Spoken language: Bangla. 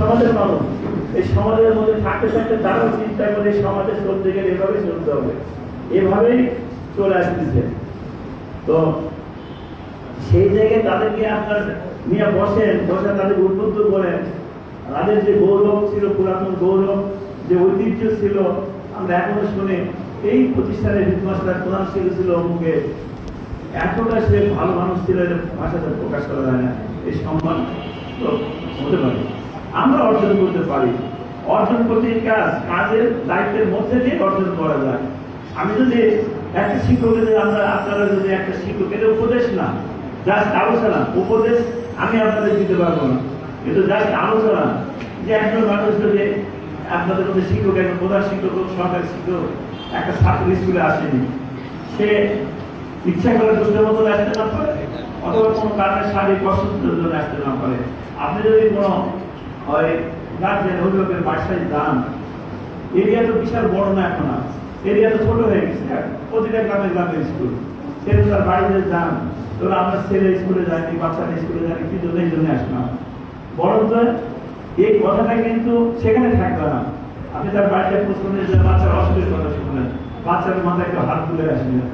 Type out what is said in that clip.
সমাজের মানুষ, এই সমাজের মধ্যে থাকতে থাকতে তারাও চিন্তা করে সমাজে চলতে গেলে এভাবে চলতে হবে, এভাবেই চলে আসতেছে। তো সেই জায়গায় তাদেরকে আপনার নিয়ে বসে তাদের উদ্বুদ্ধ করেন, তাদের যে গৌরব ছিল, পুরাতন গৌরব, যে ঐতিহ্য ছিল, আমরা এখনো শুনে এই প্রতিষ্ঠানের হেডমাস্টার প্রধান ছিল অমুকে, এতটা সে ভালো মানুষ ছিল, ভাষাতে প্রকাশ করা যায় না। এই সম্মান তো হতে পারে, আমরা অর্জন করতে পারি। অর্জন করতে কাজের দায়িত্বের মধ্যে দিয়ে অর্জন করা যায়। আমি যদি একটা শিক্ষকের, আপনারা যদি একটা শিক্ষকের উপদেশ না, জাস্ট আলোচনা, উপদেশ আমি আপনাদের দিতে পারবো না, কিন্তু জাস্ট আলোচনা, যে একজন মানুষ যদি আপনাদের মধ্যে শিক্ষক, একজন প্রধান শিক্ষক, সরকারি শিক্ষক, একটা ছাত্র স্কুলে আসেনি, সে ইচ্ছা করে দুষ্টের মতো আসতে না পারে, অথবা কোনো কারণে শারীরিক অসুস্থতার জন্য আসতে না পারে, আপনি যদি কোনো গার্জেন অভিভাবকের বাসায় যান, এরিয়া তো বিশাল বড় না, এখন এরিয়া তো ছোট হয়ে গেছে, প্রতিটা গ্রামে গ্রামে স্কুল, সেটা তার বাড়িতে যান, ধরো আমরা ছেলে স্কুলে যাইনি, বাচ্চারা স্কুলে যায়নি, কিন্তু এই জন্য আসলাম, বরং এই কথাটা কিন্তু সেখানে থাকবে না। আপনি তার বাড়িতে প্রশ্ন বাচ্চার অসুখের কথা শুনলেন, বাচ্চার মাথায় একটু হাত তুলে আসলেন,